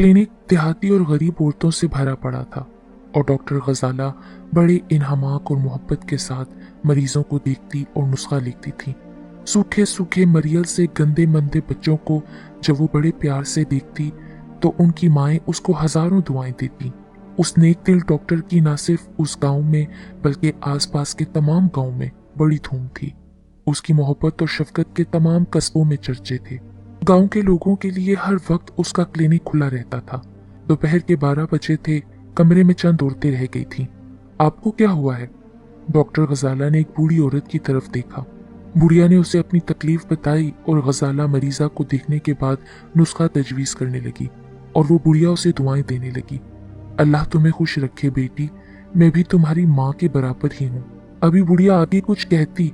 Clinic देहाती और गरीब औरतों से भरा पड़ा था और डॉक्टर गजाला बड़े इन्हमाक और मोहब्बत के साथ मरीजों को देखती और नुस्खा लिखती थी। सूखे सूखे मरियल से गंदे मंदे बच्चों को जब वो बड़े प्यार से देखती तो उनकी माएं उसको हजारों दुआएं देती। उस नेक दिल डॉक्टर की न सिर्फ उस गांव में बल्कि आसपास के तमाम गांव में बड़ी धूम थी। उसकी मोहब्बत और शफकत के तमाम कस्बों में चर्चे थे। गांव के लोगों के लिए हर वक्त उसका क्लिनिक खुला रहता था। दोपहर के 12 बजे थे, कमरे में चंद औरतें रह गई थीं। आपको क्या हुआ है? डॉक्टर गजाला ने एक बूढ़ी औरत की तरफ देखा। बुढ़िया ने उसे अपनी तकलीफ बताई और गजाला मरीजा को देखने के बाद नुस्खा तजवीज करने लगी और वो बुढ़िया उसे दुआएं देने लगी। अल्लाह तुम्हें खुश रखे बेटी, मैं भी तुम्हारी माँ के बराबर ही हूँ। अभी बुढ़िया आगे कुछ कहती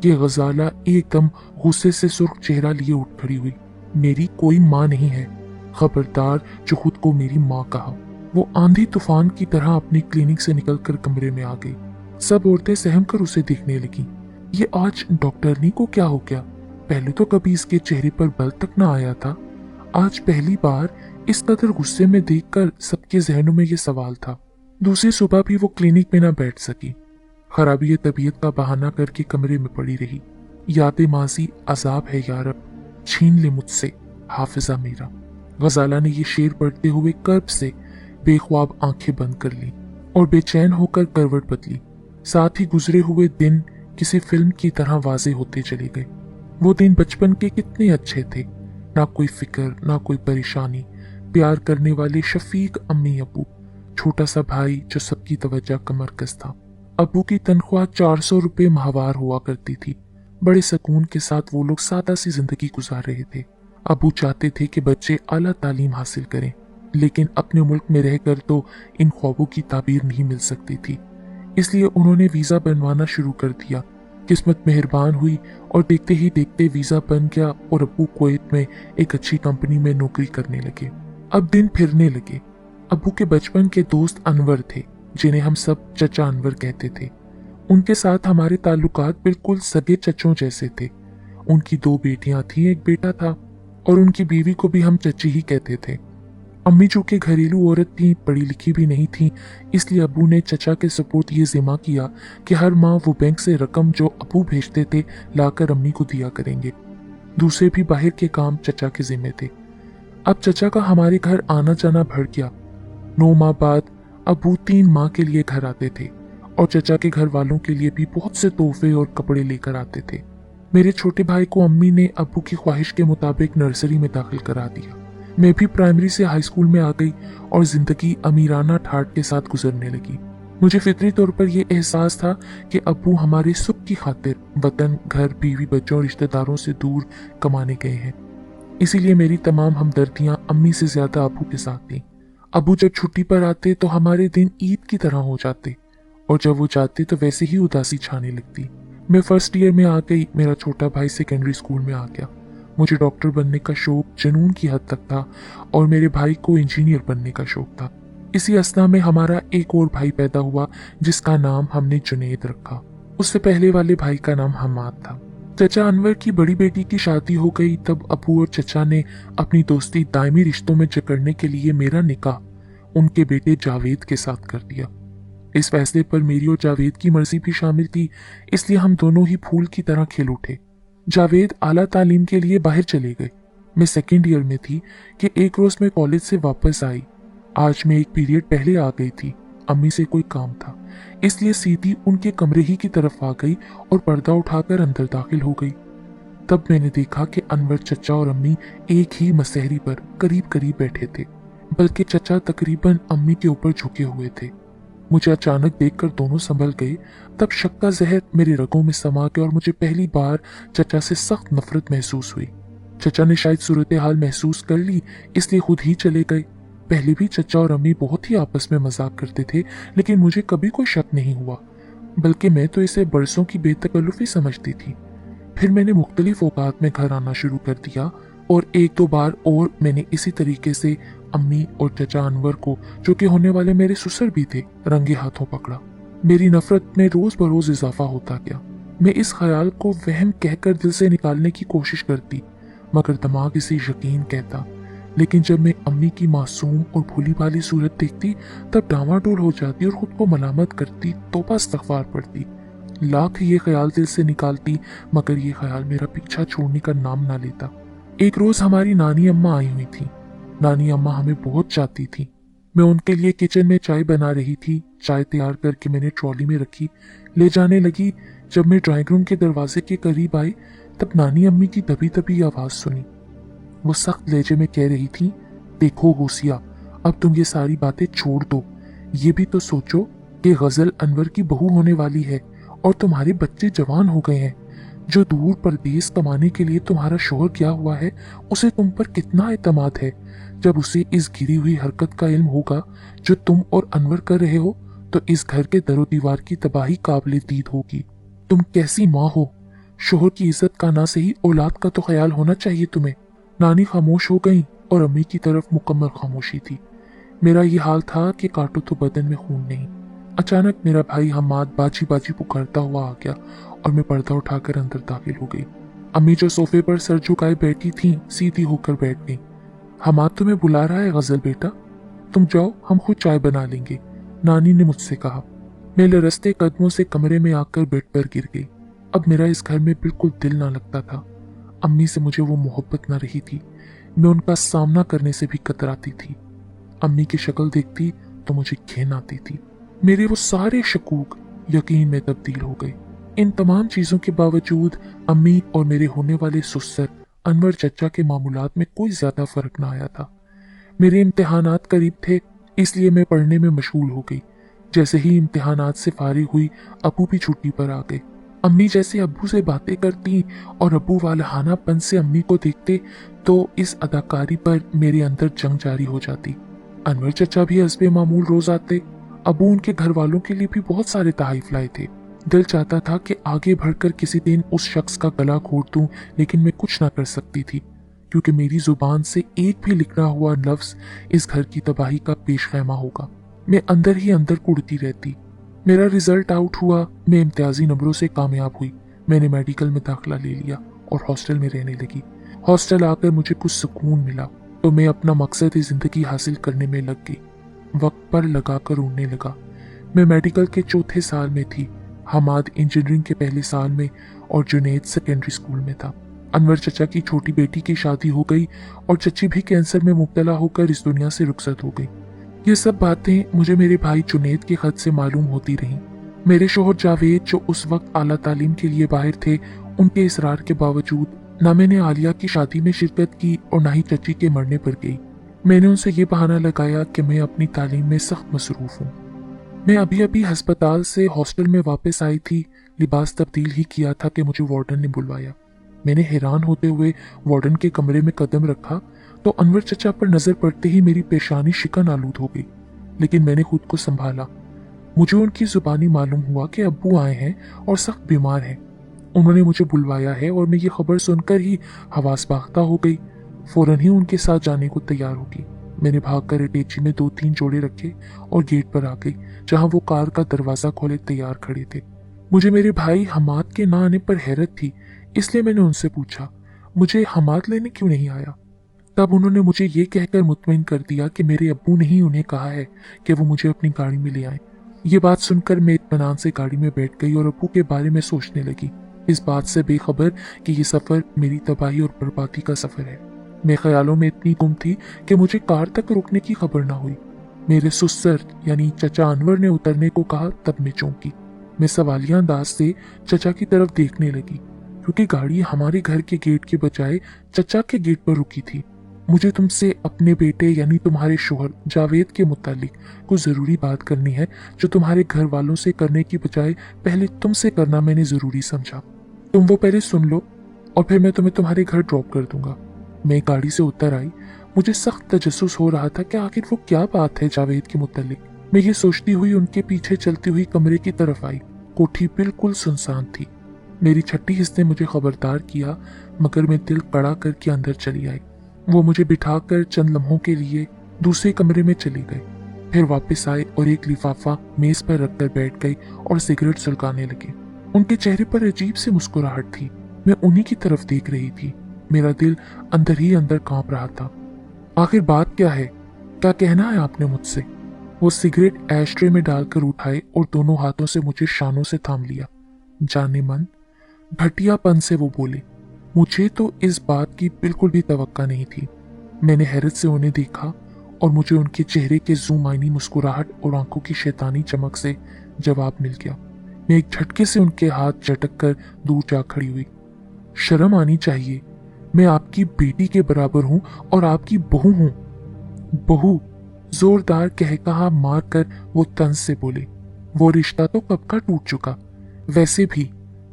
कि गजाला एकदम गुस्से से सुर्ख चेहरा लिए उठ खड़ी हुई। मेरी कोई माँ नहीं है, खबरदार जो खुद को मेरी माँ कहा। वो आंधी तूफान की तरह अपनी क्लिनिक से निकलकर कमरे में आ गई। सब औरतें सहम कर उसे देखने लगी। ये आज डॉक्टरनी को क्या हो गया? पहले तो कभी इसके चेहरे पर बल तक न आया था। आज पहली बार इस कदर गुस्से में देखकर सबके जहनों में ये सवाल था। दूसरी सुबह भी वो क्लिनिक में न बैठ सकी। खराबी तबीयत का बहाना करके कमरे में पड़ी रही। याद माजी अजाब है यारब, छीन ले मुझसे हाफिजा मेरा। गजाला ने ये शेर पढ़ते हुए कर्ब से बेख्वाब आंखें बंद कर ली और बेचैन होकर करवट बदली। साथ ही गुजरे हुए दिन किसी फिल्म की तरह वाजे होते चले गए। वो दिन बचपन के कितने अच्छे थे, ना कोई फिक्र ना कोई परेशानी, प्यार करने वाले शफीक अम्मी अबू, छोटा सा भाई जो सबकी तवज्जो का मरकज था। अबू की तनख्वाह 400 रुपये माहवार हुआ करती थी। बड़े सुकून के साथ वो लोग सादा सी जिंदगी गुजार रहे थे। अबू चाहते थे कि बच्चे आला तालीम हासिल करें, लेकिन अपने मुल्क में रहकर तो इन ख्वाबों की ताबीर नहीं मिल सकती थी। इसलिए उन्होंने वीजा बनवाना शुरू कर दिया। किस्मत मेहरबान हुई और देखते ही देखते वीजा बन गया और अबू कुवैत में एक अच्छी कंपनी में नौकरी करने लगे। अब दिन फिरने लगे। अबू के बचपन के दोस्त अनवर थे, जिन्हें हम सब चचा अनवर कहते थे। उनके साथ हमारे ताल्लुकात बिल्कुल सगे चचों जैसे थे। उनकी 2 बेटियां थीं, एक बेटा था और उनकी बीवी को भी हम चची ही कहते थे। अम्मी जो कि घरेलू औरत थी, पढ़ी लिखी भी नहीं थी, इसलिए अबू ने चचा के सपोर्ट ये जिम्मा किया कि हर माह वो बैंक से रकम जो अबू भेजते थे लाकर अम्मी को दिया करेंगे। दूसरे भी बाहर के काम चचा के जिम्मे थे। अब चचा का हमारे घर आना जाना बढ़ गया। 9 माह बाद अबू 3 माह के लिए घर आते थे और चचा के घर वालों के लिए भी बहुत से तोहफे और कपड़े लेकर आते थे। मेरे छोटे भाई को अम्मी ने अबू की ख्वाहिश के मुताबिक नर्सरी में दाखिल करा दिया। मैं भी प्राइमरी से हाई स्कूल में आ गई और जिंदगी अमीराना ठाट के साथ गुजरने लगी। मुझे फितरी तौर पर यह एहसास था कि अब्बू हमारे सुख की खातिर वतन, घर, बीवी, बच्चों और रिश्तेदारों से दूर कमाने गए हैं। इसीलिए मेरी तमाम हमदर्दियां अम्मी से ज्यादा अब्बू के साथ थीं। अब्बू जब छुट्टी पर आते तो हमारे दिन ईद की तरह हो जाते और जब वो जाते तो वैसे ही उदासी छाने लगती। मैं फर्स्ट ईयर में आ गई, मेरा छोटा भाई सेकेंडरी स्कूल में आ गया। मुझे डॉक्टर बनने का शौक जुनून की हद तक था और मेरे भाई को इंजीनियर बनने का शौक था। इसी असना में हमारा एक और भाई पैदा हुआ जिसका नाम हमने जुनैद रखा। उससे पहले वाले भाई का नाम हमाद था। चचा अनवर की बड़ी बेटी की शादी हो गई तब अबू और चचा ने अपनी दोस्ती दायमी रिश्तों में जकड़ने के लिए मेरा निकाह उनके बेटे जावेद के साथ कर दिया। इस फैसले पर मेरी और जावेद की मर्जी भी शामिल थी, इसलिए हम दोनों ही फूल की तरह खिल उठे। जावेद आला तालीम के लिए बाहर चले गए। मैं सेकेंड ईयर में थी कि एक रोज मैं कॉलेज से वापस आई। आज मैं एक पीरियड पहले आ गई थी। अम्मी से कोई काम था, इसलिए सीधी उनके कमरे ही की तरफ आ गई और पर्दा उठाकर अंदर दाखिल हो गई। तब मैंने देखा कि अनवर, चचा और अम्मी एक ही मसहरी पर करीब करीब बैठे थे, बल्कि चचा तकरीबन अम्मी के ऊपर झुके हुए थे। मुझे अचानक देखकर दोनों संभल गए। तब शक का जहर मेरे रगों में समा गया और मुझे पहली बार चचा से सख्त नफरत महसूस हुई। चचा ने शायद सूरत हाल महसूस कर ली, इसलिए खुद ही चले गए। पहले भी चचा और अम्मी बहुत ही आपस में मजाक करते थे, लेकिन मुझे कभी कोई शक नहीं हुआ, बल्कि मैं तो इसे बरसों की बेतकल्लुफी समझती थी। फिर मैंने मुख्तलिफ औकात में घर आना शुरू कर दिया और 1-2 बार और मैंने इसी तरीके से अम्मी और चचा अनवर को, जो कि होने वाले मेरे ससुर भी थे, रंगे हाथों पकड़ा। मेरी नफरत में रोज बरोज इजाफा होता गया। मैं इस ख्याल को वहम कहकर दिल से निकालने की कोशिश करती, मगर दिमाग इसे यकीन कहता। लेकिन जब मैं अम्मी की मासूम और भोली भाली सूरत देखती तब डामाडोल हो जाती और खुद को मलामत करती, तौबा इस्तगफार पढ़ती। लाख ये ख्याल दिल से निकालती मगर ये ख्याल मेरा पीछा छोड़ने का नाम ना लेता। एक रोज हमारी नानी अम्मा आई हुई थी। नानी अम्मा हमें बहुत चाहती थी। मैं उनके लिए किचन में चाय बना रही थी। चाय तैयार करके मैंने ट्रॉली में रखी, ले जाने लगी। जब मैं ड्राइंग रूम के दरवाजे के करीब आई तब नानी अम्मी की दबी दबी आवाज सुनी। वो सख्त लहजे में कह रही थी, देखो होशिया, अब तुम ये सारी बातें छोड़ दो। ये भी तो सोचो कि गजल अनवर की बहू होने वाली है और तुम्हारे बच्चे जवान हो गए हैं। जो दूर परदेस कमाने के लिए तुम्हारा शोहर गया हुआ है उसे तुम पर कितना एतमाद है। जब उसे इस गिरी हुई हरकत का इल्म होगा जो तुम और अनवर कर रहे हो तो इस घर के दरो दीवार की तबाही काबिले दीद होगी। तुम कैसी माँ हो? शोहर की इज्जत का ना सही औलाद का तो ख्याल होना चाहिए तुम्हें। नानी खामोश हो गई और अम्मी की तरफ मुकम्मल खामोशी थी। मेरा ये हाल था कि काटो तो बदन में खून नहीं। अचानक मेरा भाई हमाद बाजी बाजी पुकारता हुआ आ गया और मैं पर्दा उठाकर अंदर दाखिल हो गई। अम्मी जो सोफे पर सर झुकाए बैठी थी सीधी होकर बैठ गई। हमाद तुम्हें बुला रहा है गजल बेटा, तुम जाओ, हम खुद चाय बना लेंगे, नानी ने मुझसे कहा। मैं लरसते कदमों से कमरे में आकर बेड पर गिर गई। अब मेरा इस घर में बिल्कुल दिल ना लगता था। अम्मी से मुझे वो मोहब्बत ना रही थी। मैं उनका सामना करने से भी कतराती थी। अम्मी की शक्ल देखती तो मुझे घिन आती थी। मेरे वो सारे शकूक यकीन में तब्दील हो गए। इन तमाम चीजों के बावजूद अम्मी और मेरे होने वाले सुसर अनवर चचा के मामूलात में कोई ज्यादा फर्क ना आया था। मेरे इम्तिहानात करीब थे इसलिए मैं पढ़ने में मशगूल हो गई। जैसे ही इम्तिहानात से फारिग हुई अबू भी छुट्टी पर आ गए। अम्मी जैसे अब्बू से बातें करती और अब्बू वालहानापन से अम्मी को देखते तो इस अदाकारी पर मेरे अंदर जंग जारी हो जाती। अनवर चचा भी हस्बे मामूल रोज आते। अबू उनके घर वालों के लिए भी बहुत सारे तहाइफ लाए थे। दिल चाहता था कि आगे बढ़कर किसी दिन उस शख्स का गला घोट दूं, लेकिन मैं कुछ ना कर सकती थी क्योंकि मेरी जुबान से एक भी लिखा हुआ लफ्ज इस घर की तबाही का पेशखैमा होगा। मैं अंदर ही अंदर कुड़ती रहती। मेरा रिजल्ट आउट हुआ। मैं इम्तियाजी नंबरों से कामयाब हुई। मैंने मेडिकल में दाखिला ले लिया और हॉस्टल में रहने लगी। हॉस्टल आकर मुझे कुछ सुकून मिला तो मैं अपना मकसद जिंदगी हासिल करने में लग गई। वक्त पर लगाकर उड़ने लगा। मैं मेडिकल के चौथे साल में थी। हमाद इंजीनियरिंग के पहले साल में और जुनैद सेकेंडरी स्कूल में था। अनवर चचा की छोटी बेटी की शादी हो गई और चची भी कैंसर में मुब्तला होकर इस दुनिया से रुखसत हो गई। ये सब बातें मुझे मेरे भाई जुनैद के खत से मालूम होती रहीं। मेरे शोहर जावेद जो उस वक्त आला तालीम के लिए बाहर थे, उनके इसरार के बावजूद न मैंने आलिया की शादी में शिरकत की और न ही चची के मरने पर गई। मैंने उनसे ये बहाना लगाया कि मैं अपनी तालीम में सख्त मसरूफ हूँ। मैं अभी अभी अस्पताल से हॉस्टल में वापस आई थी। लिबास तब्दील ही किया था कि मुझे वार्डन ने बुलवाया। मैंने हैरान होते हुए वार्डन के कमरे में कदम रखा तो अनवर चचा पर नजर पड़ते ही मेरी पेशानी शिकन आलूद हो गई, लेकिन मैंने खुद को संभाला। मुझे उनकी जुबानी मालूम हुआ कि अब्बू आए हैं और सख्त बीमार हैं। उन्होंने मुझे बुलवाया है और मैं ये खबर सुनकर ही हवास बाख्ता हो गई। फौरन ही उनके साथ जाने को तैयार हो गई। मैंने भागकर अटैची में 2-3 जोड़े रखे और गेट पर आ गई जहां वो कार का दरवाजा खोले तैयार खड़े थे। मुझे मेरे भाई हमाद के ना आने पर हैरत थी, इसलिए मैंने उनसे पूछा मुझे हमाद लेने क्यों नहीं आया। तब उन्होंने मुझे ये कहकर मुतमईन कर दिया कि मेरे अब्बू ने ही उन्हें कहा है कि वो मुझे अपनी गाड़ी में ले आए। ये बात सुनकर मैं इत्मीनान से गाड़ी में बैठ गई और अब्बू के बारे में सोचने लगी, इस बात से बेखबर कि ये सफर मेरी तबाही और बर्बादी का सफर है। मैं ख्यालों में इतनी गुम थी कि मुझे कार तक रुकने की खबर ना हुई। मेरे सुसर यानी चचा अनवर ने उतरने को कहा तब मैं चौंकी। मैं सवालिया अंदाज से चचा की तरफ देखने लगी क्योंकि गाड़ी हमारे घर के गेट के बजाय चचा के गेट पर रुकी थी। मुझे तुमसे अपने बेटे यानी तुम्हारे शोहर जावेद के मुतालिक कुछ जरूरी बात करनी है जो तुम्हारे घर वालों से करने की बजाय पहले तुमसे करना मैंने जरूरी समझा। तुम वो पहले सुन लो और फिर मैं तुम्हें तुम्हारे घर ड्रॉप कर दूंगा। मैं गाड़ी से उतर आई। मुझे सख्त तजस्सुस हो रहा था कि आखिर वो क्या बात है जावेद के मुतालिक। मैं ये सोचती हुई उनके पीछे चलती हुई कमरे की तरफ आई। कोठी बिल्कुल सुनसान थी। मेरी छठी हिस्स ने मुझे खबरदार किया मगर मैं दिल कड़ा करके अंदर चली आई। वो मुझे बिठाकर चंद लम्हों के लिए दूसरे कमरे में चली गई, फिर वापस आए और एक लिफाफा मेज पर रखकर बैठ गई और सिगरेट सुलगाने लगी। उनके चेहरे पर अजीब सी मुस्कुराहट थी। मैं उन्हीं की तरफ देख रही थी। मेरा दिल अंदर ही अंदर कांप रहा था। आखिर बात क्या है? क्या कहना है आपने मुझसे? वो सिगरेट एशट्रे में डालकर उठाए और दोनों हाथों से मुझे शानों से थाम लिया। जाने मन, घटियापन से वो बोले। मुझे तो इस बात की बिल्कुल भी तवक्का नहीं थी। मैंने हैरत से उन्हें देखा और मुझे उनके चेहरे के ज़ूमाइनी मुस्कुराहट और आंखों की शैतानी चमक से जवाब मिल गया। मैं एक झटके से उनके हाथ झटक कर दूर जा खड़ी हुई। शर्म आनी चाहिए, मैं आपकी बेटी के बराबर हूं और आपकी बहू हूं। बहू, जोरदार कहकहा मारकर वो तंज से बोले। वो रिश्ता तो कब का टूट चुका। वैसे भी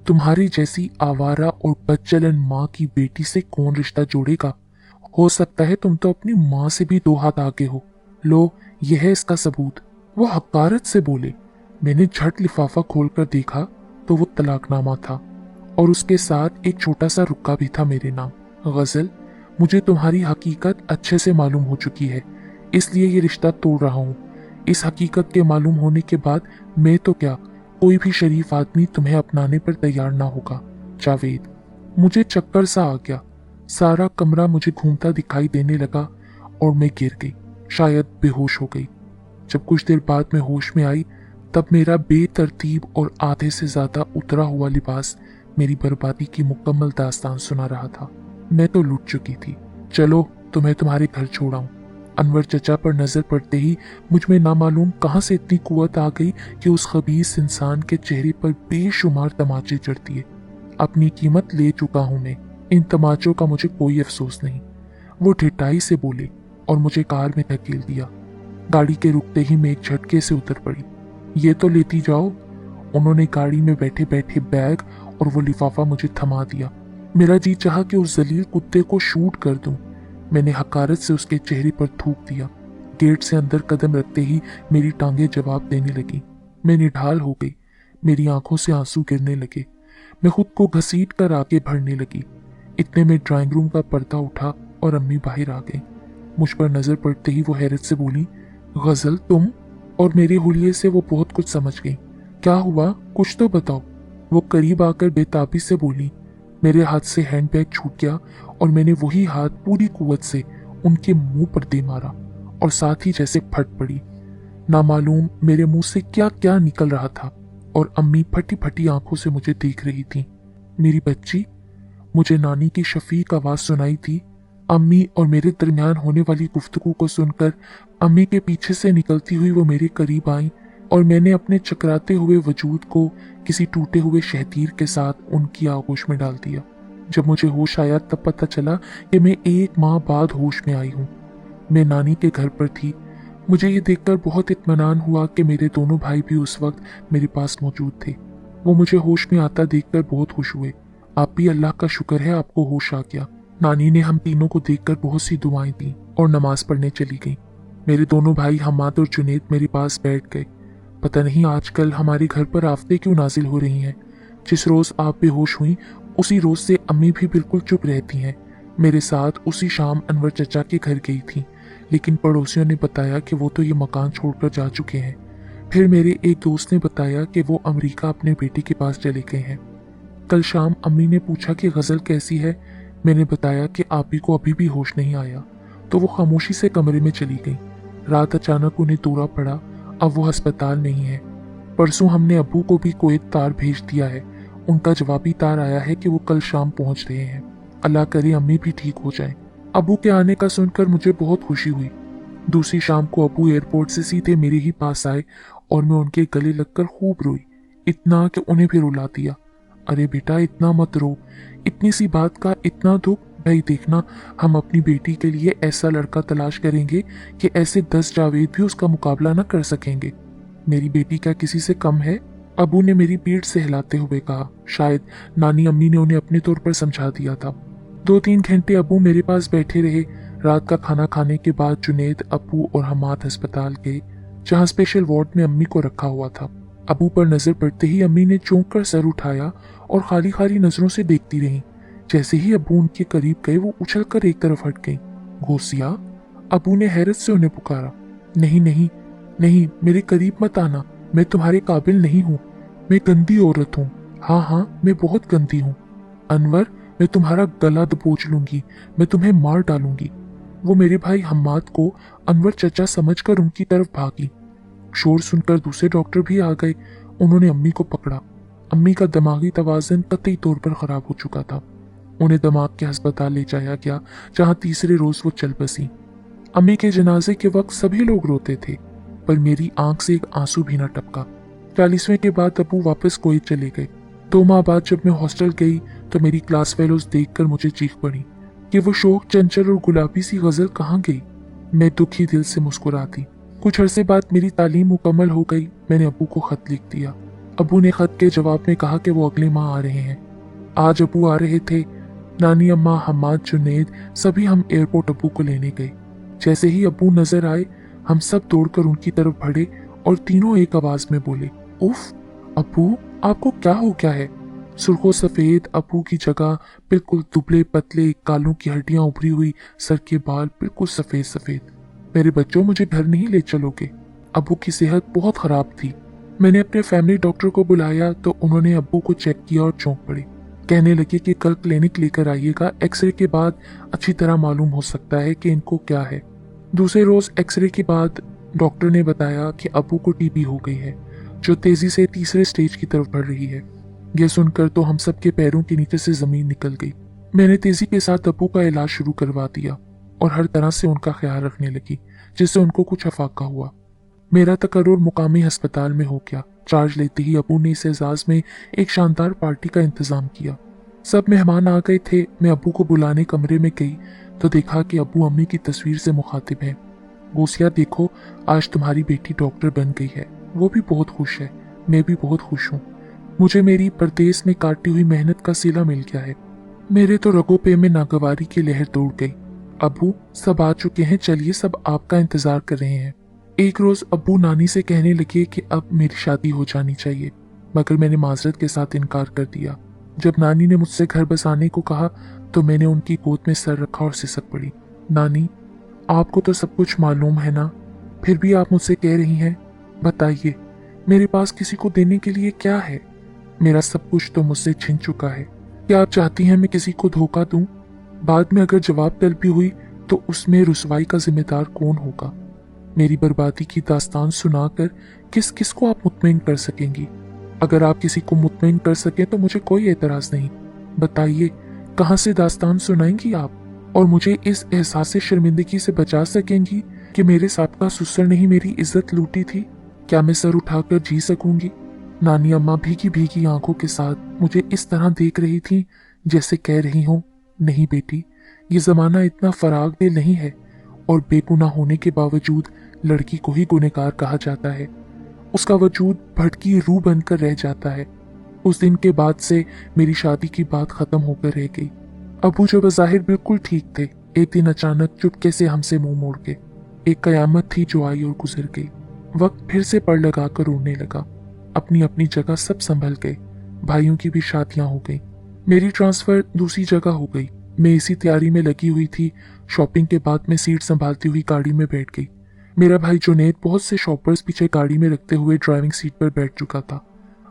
तुम्हारी जैसी आवारा और बदचलन माँ की बेटी से कौन रिश्ता जोड़ेगा? हो सकता है तुम तो अपनी माँ से भी 2 हाथ आगे हो। लो, यह है इसका सबूत। वो हकारत से बोले। मैंने झट लिफाफा खोलकर देखा तो वो तलाकनामा था और उसके साथ एक छोटा सा रुक्का भी था मेरे नाम। गजल, मुझे तुम्हारी हकीकत अच्छे से मालूम हो चुकी है, इसलिए ये रिश्ता तोड़ रहा हूँ। इस हकीकत के मालूम होने के बाद मैं तो क्या, कोई भी शरीफ आदमी तुम्हें अपनाने पर तैयार ना होगा। जावेद। मुझे चक्कर सा आ गया। सारा कमरा मुझे घूमता दिखाई देने लगा और मैं गिर गई, शायद बेहोश हो गई। जब कुछ देर बाद मैं होश में आई तब मेरा बेतरतीब और आधे से ज्यादा उतरा हुआ लिबास मेरी बर्बादी की मुकम्मल दास्तान सुना रहा था। मैं तो लुट चुकी थी। चलो, तुम्हें तुम्हारे घर छोड़ाऊं। अनवर चचा पर नजर पड़ते ही मुझ में नामालूम कहां से इतनी कुव्वत आ गई कि उस खबीस इंसान के चेहरे पर बेशुमार तमाचे चढ़ती है। अपनी कीमत ले चुका हूं मैं, इन तमाचों का मुझे कोई अफसोस नहीं। वो ठिठाई से बोले और मुझे कार में धकेल दिया। गाड़ी के रुकते ही मैं एक झटके से उतर पड़ी। ये तो लेती जाओ। उन्होंने गाड़ी में बैठे बैठे बैग और वो लिफाफा मुझे थमा दिया। मेरा जी चाहा कि उस जलील कुत्ते को शूट कर दूं। मैंने हकारत से उसके चेहरे पर थूक दिया। गेट से अंदर कदम रखते ही मेरी टांगें जवाब देने लगी। मैं निढाल हो गई। मेरी आंखों से आंसू गिरने लगे। मैं खुद को घसीट कर आगे बढ़ने लगी। इतने में ड्राइंग रूम का पर्दा उठा और अम्मी बाहर आ गई। मुझ पर नजर पड़ते ही वो हैरत से बोली, गजल तुम? और मेरे हुलिये से वो बहुत कुछ समझ गई। क्या हुआ, कुछ तो बताओ। वो करीब आकर बेताबी से बोली। मेरे हाथ से हैंडबैग छूट गया और मैंने वही हाथ पूरी कुव्वत से उनके मुंह पर दे मारा और साथ ही जैसे फट पड़ी। नामालूम मेरे मुंह से क्या क्या निकल रहा था और अम्मी फटी फटी आंखों से मुझे देख रही थी। मेरी बच्ची, मुझे नानी की शफीक आवाज सुनाई थी। अम्मी और मेरे दरमियान होने वाली गुफ्तगू को सुनकर अम्मी के पीछे से निकलती हुई वो मेरे करीब आई और मैंने अपने चकराते हुए वजूद को किसी टूटे हुए शहतीर के साथ उनकी आगोश में डाल दिया। जब मुझे होश आया तब पता चला कि मैं 1 माह बाद होश में आई हूँ। मैं नानी के घर पर थी। मुझे ये देखकर बहुत इत्मीनान हुआ कि मेरे दोनों भाई भी उस वक्त मेरे पास मौजूद थे। वो मुझे होश में आता देखकर बहुत खुश हुए। आप भी, अल्लाह का शुक्र है आपको होश आ गया। नानी ने हम तीनों को देखकर बहुत सी दुआएं दी और नमाज पढ़ने चली गई। मेरे दोनों भाई हम्माद और जुनैद मेरे पास बैठ गए। पता नहीं आजकल हमारे घर पर आफतें क्यों नाजिल हो रही हैं। जिस रोज आप बेहोश हुई उसी रोज से अम्मी भी बिल्कुल चुप रहती हैं। मेरे साथ उसी शाम अनवर चचा के घर गई थी, लेकिन पड़ोसियों ने बताया कि वो तो ये मकान छोड़कर जा चुके हैं। फिर मेरे एक दोस्त ने बताया कि वो अमेरिका अपने बेटे के पास चले गए हैं। कल शाम अम्मी ने पूछा कि गजल कैसी है। मैंने बताया कि आपी को अभी भी होश नहीं आया, तो वो खामोशी से कमरे में चली गई। रात अचानक उन्हें दौरा पड़ा, अब वो अस्पताल नहीं है। परसों हमने अब्बू को भी कुवैत तार भेज दिया है। उनका जवाबी तार आया है कि वो कल शाम पहुंच रहे हैं। अल्लाह करे अम्मी भी ठीक हो जाए। अब्बू के आने का सुनकर मुझे बहुत खुशी हुई। दूसरी शाम को अब्बू एयरपोर्ट से सीधे मेरे ही पास आए और मैं उनके गले लगकर खूब रोई, इतना कि उन्हें भी रुला दिया। अरे बेटा, इतना मत रो, इतनी सी बात का इतना दुख। भाई देखना, हम अपनी बेटी के लिए ऐसा लड़का तलाश करेंगे कि ऐसे 10 जावेद भी उसका मुकाबला न कर सकेंगे। मेरी बेटी क्या किसी से कम है? अबू ने मेरी पीठ से हिलाते हुए कहा। शायद नानी अम्मी ने उन्हें अपने तौर पर समझा दिया था। 2-3 घंटे अबू मेरे पास बैठे रहे। रात का खाना खाने के बाद जुनैद, अबू और हम्माद अस्पताल गए, जहाँ स्पेशल वार्ड में अम्मी को रखा हुआ था। अबू पर नजर पड़ते ही अम्मी ने चौंक कर सर उठाया और खाली खाली नजरों से देखती रही। जैसे ही अबू उनके करीब गए वो उछलकर एक तरफ हट गई। घोसिया, अबू ने हैरत से उन्हें पुकारा। नहीं नहीं नहीं, मेरे करीब मत आना, मैं तुम्हारे काबिल नहीं हूँ। मैं गंदी औरत हूँ। हाँ हाँ, मैं बहुत गंदी हूँ। अनवर, मैं तुम्हारा गला दबोच लूंगी, मैं तुम्हें मार डालूंगी। वो मेरे भाई हम्माद को अनवर चचा समझकर उनकी तरफ भागी। शोर सुनकर दूसरे डॉक्टर भी आ गए। उन्होंने अम्मी को पकड़ा। अम्मी का दिमागी तवाज़ुन कतई तौर पर खराब हो चुका था। उन्हें दिमाग के अस्पताल ले जाया गया, जहां तीसरे रोज वो चल बसी। अम्मी के जनाजे के वक्त सभी लोग रोते थे, पर मेरी आंख से एक आंसू भी न टपका। 40वें के बाद अबू वापस कोई चले गए। 2 माह बाद जब मैं हॉस्टल गई तो मेरी क्लास फेलोज देखकर मुझे चीख पड़ी कि वो शोक चंचल और गुलाबी सी गजल कहाँ गई। मैं दुखी दिल से मुस्कुराती। कुछ अरसे बाद मेरी तालीम मुकम्मल हो गई। मैंने अबू को खत लिख दिया। अबू ने खत के जवाब में कहा कि वो अगले माह आ रहे हैं। आज अबू आ रहे थे। नानी, अम्मा, हम्माद, जुनैद, सभी हम एयरपोर्ट अबू को लेने गए। जैसे ही अबू नजर आए, हम सब दौड़कर उनकी तरफ बढ़े और तीनों एक आवाज में बोले, उफ अबू, आपको क्या हो गया है? सुर्खो सफेद अबू की जगह बिल्कुल दुबले पतले, कालों की हड्डियां उभरी हुई, सर के बाल बिल्कुल सफेद सफेद। मेरे बच्चों, मुझे घर नहीं ले चलोगे? अबू की सेहत बहुत खराब थी। मैंने अपने फैमिली डॉक्टर को बुलाया तो उन्होंने अबू को चेक किया और चौंक पड़े। कहने लगे कि कल क्लिनिक लेकर आइएगा, एक्सरे के बाद अच्छी तरह मालूम हो सकता है कि इनको क्या है। दूसरे रोज एक्सरे के बाद डॉक्टर ने बताया कि अबू को टीबी हो गई है, जो तेजी से तीसरे स्टेज की तरफ बढ़ रही है। यह सुनकर तो हम सब के पैरों के नीचे से जमीन निकल गई। मैंने तेजी के साथ अबू का इलाज शुरू करवा दिया और हर तरह से उनका ख्याल रखने लगी, जिससे उनको कुछ अफाका हुआ। मेरा तकर्रुर मुकामी अस्पताल में हो गया। चार्ज लेते ही अबू ने इस एजाज में एक शानदार पार्टी का इंतजाम किया। सब मेहमान आ गए थे। मैं अबू को बुलाने कमरे में गई तो देखा कि अबू अम्मी की तस्वीर से मुखातिब हैं। गोसिया, देखो, आज तुम्हारी बेटी डॉक्टर बन गई है। वो भी बहुत खुश है, मैं भी बहुत खुश हूँ। मुझे मेरी परदेस में काटी हुई मेहनत का सिला मिल गया है। मेरे तो रगों पे में नागवारी की लहर दौड़ गई। अबू, सब आ चुके हैं, चलिए, सब आपका इंतजार कर रहे हैं। एक रोज अब्बू नानी से कहने लगे कि अब मेरी शादी हो जानी चाहिए, मगर मैंने माजरत के साथ इनकार कर दिया। जब नानी ने मुझसे घर बसाने को कहा तो मैंने उनकी गोद में सर रखा और सिसक पड़ी। नानी, आपको तो सब कुछ मालूम है ना, फिर भी आप मुझसे कह रही हैं? बताइए, मेरे पास किसी को देने के लिए क्या है? मेरा सब कुछ तो मुझसे छिन चुका है। क्या आप चाहती हैं मैं किसी को धोखा दूं? बाद में अगर जवाब तलबी हुई तो उसमें रुसवाई का जिम्मेदार कौन होगा? मेरी बर्बादी की दास्तान सुनाकर किस किस को आप मुतमईन कर सकेंगी? अगर आप किसी को मुतमईन कर सकें तो मुझे कोई एतराज नहीं। बताइए, कहाँ से दास्तान सुनाएंगी आप, और मुझे इस एहसास से शर्मिंदगी से बचा सकेंगी कि मेरे साबका ससुर ने ही मेरी इज्जत लूटी थी? क्या मैं सर उठाकर जी सकूंगी? नानी अम्मा भीगी भीगी आंखों के साथ मुझे इस तरह देख रही थी जैसे कह रही हो, नहीं बेटी, ये जमाना इतना फराग दिल नहीं है, और बेगुनाह होने के बावजूद लड़की को ही गुनहगार कहा जाता है। उसका वजूद भटकी रूह बनकर रह जाता है। उस दिन के बाद से मेरी शादी की बात खत्म होकर रह गई। अबू जो बज़ाहिर बिल्कुल ठीक थे, एक दिन अचानक चुपके से हमसे मुंह मोड़ गए। एक कयामत थी जो आई और गुजर गई। वक्त फिर से पड़ लगाकर उड़ने लगा। अपनी अपनी जगह सब संभल गए। भाइयों की भी शादियां हो गई। मेरी ट्रांसफर दूसरी जगह हो गई। मैं इसी तैयारी में लगी हुई थी। शॉपिंग के बाद मैं सीट संभालती हुई गाड़ी में बैठ गई। मेरा भाई जुनैद बहुत से शॉपर्स पीछे गाड़ी में रखते हुए ड्राइविंग सीट पर बैठ चुका था।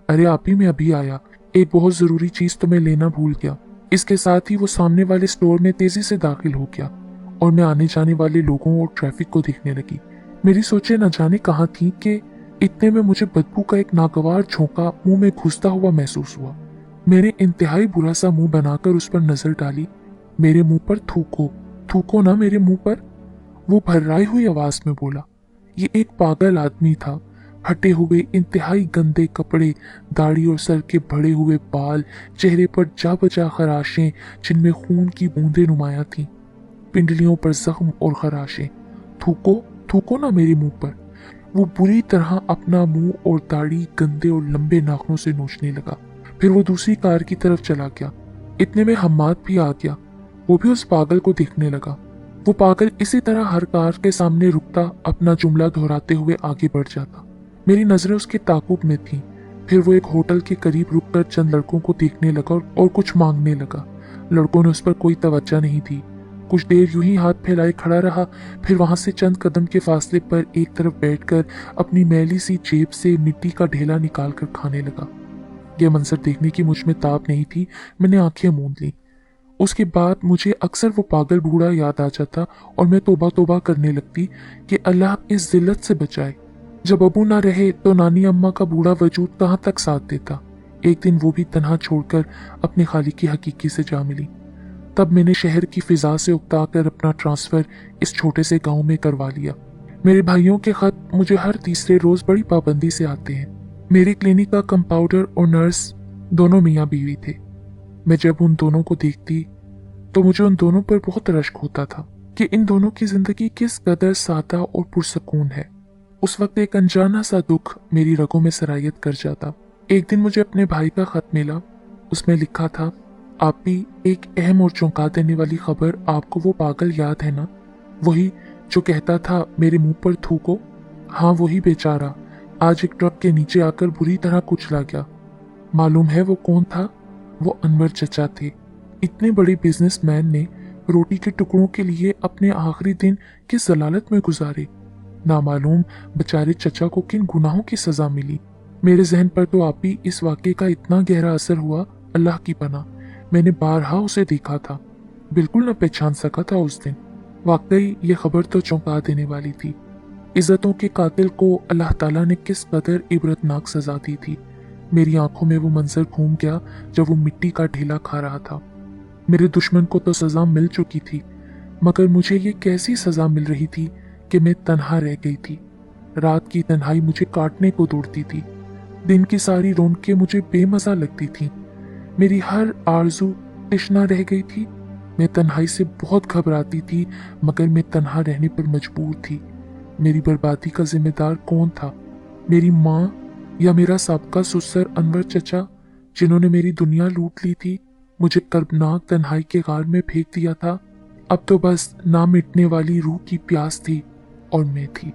अरे आप ही, मैं अभी आया, एक बहुत जरूरी चीज तो मैं लेना भूल गया। इसके साथ ही वो सामने वाले स्टोर में तेजी से दाखिल हो गया और मैं आने जाने वाले लोगों और ट्रैफिक को देखने लगी। मेरी सोचें न जाने कहाँ थी कि इतने में मुझे बदबू का एक नागवार झोंका मुंह में घुसता हुआ महसूस हुआ। मैंने इंतहाई बुरा सा मुंह बनाकर उस पर नजर डाली। मेरे मुंह पर थूको, थूको ना मेरे मुंह पर, वो भर्राई हुई आवाज में बोला। ये एक पागल आदमी था। हटे हुए इंतहाई गंदे कपड़े, दाढ़ी और सर के बड़े हुए बाल, चेहरे पर जा बजा खराशें जिनमें खून की बूंदें नुमाया थीं, पिंडलियों पर जख्म और खराशें। थूको, थूको ना मेरे मुंह पर। वो बुरी तरह अपना मुंह और दाढ़ी गंदे और लंबे नाखूनों से नोचने लगा। फिर वो दूसरी कार की तरफ चला गया। इतने में हम्माद भी आ गया। वो भी उस पागल को देखने लगा। वो पागल इसी तरह हर कार के सामने रुकता, अपना जुमला दोहराते हुए आगे बढ़ जाता। मेरी नजरें उसके ताकुब में थीं। फिर वो एक होटल के करीब रुककर चंद लड़कों को देखने लगा और कुछ मांगने लगा। लड़कों ने उस पर कोई तवज्जो नहीं दी। कुछ देर यूं ही हाथ फैलाए खड़ा रहा, फिर वहां से चंद कदम के फासले पर एक तरफ बैठकर अपनी मैली सी जेब से मिट्टी का ढेला निकालकर खाने लगा। यह मंजर देखने की मुझ में ताब नहीं थी। मैंने आंखें मूंद ली। उसके बाद मुझे अक्सर वो पागल बूढ़ा याद आ जाता और मैं तौबा तौबा करने लगती कि अल्लाह इस जिल्लत से बचाए। जब अबू ना रहे तो नानी अम्मा का बूढ़ा वजूद कहाँ तक साथ देता। एक दिन वो भी तन्हा छोड़कर अपने खालिक की हकीकी से जा मिली। तब मैंने शहर की फिजा से उकता कर अपना ट्रांसफर इस छोटे से गांव में करवा लिया। मेरे भाइयों के खत मुझे हर तीसरे रोज बड़ी पाबंदी से आते हैं। मेरे क्लिनिक का कंपाउंडर और नर्स दोनों मियाँ बीवी थे। मैं जब उन दोनों को देखती तो मुझे उन दोनों पर बहुत रश्क होता था कि इन दोनों की जिंदगी किस कदर सादा और पुरसकून है। उस वक्त एक अनजाना सा दुख मेरी रगों में सरायत कर जाता। एक दिन मुझे अपने भाई का खत मिला। उसमें लिखा था, आप भी एक अहम और चौंका देने वाली खबर। आपको वो पागल याद है ना, वही जो कहता था मेरे मुंह पर थूको? हाँ, वही बेचारा आज एक ट्रक के नीचे आकर बुरी तरह कुचला गया। मालूम है वो कौन था? वो अनवर चचा थे। इतने बड़े बिजनेसमैन ने रोटी के टुकड़ों के लिए अपने आखिरी दिन किस जलालत में गुजारे। नामालूम बेचारे चचा को किन गुनाहों की सजा मिली। मेरे जहन पर तो आप भी इस वाक़े का इतना गहरा असर हुआ, अल्लाह की पनाह। मैंने बारहा उसे देखा था, बिल्कुल न पहचान सका था उस दिन। वाकई ये खबर तो चौंका देने वाली थी। इज्जतों के कातिल को अल्लाह ताला ने किस कदर इबरतनाक सजा दी थी। मेरी आंखों में वो मंजर घूम गया जब वो मिट्टी का ढेला खा रहा था। मेरे दुश्मन को तो सजा मिल चुकी थी, मगर मुझे ये कैसी सजा मिल रही थी कि मैं तन्हा रह गई थी। रात की तन्हाई मुझे काटने को दौड़ती थी। दिन की सारी रौनकें मुझे बेमजा लगती थी। मेरी हर आरजू तृष्णा रह गई थी। मैं तन्हाई से बहुत घबराती थी, मगर मैं तन्हा रहने पर मजबूर थी। मेरी बर्बादी का जिम्मेदार कौन था? मेरी माँ या मेरा साबका ससुर अनवर चचा, जिन्होंने मेरी दुनिया लूट ली थी, मुझे कर्बनाक तन्हाई के गार में फेंक दिया था। अब तो बस ना मिटने वाली रूह की प्यास थी और मैं थी।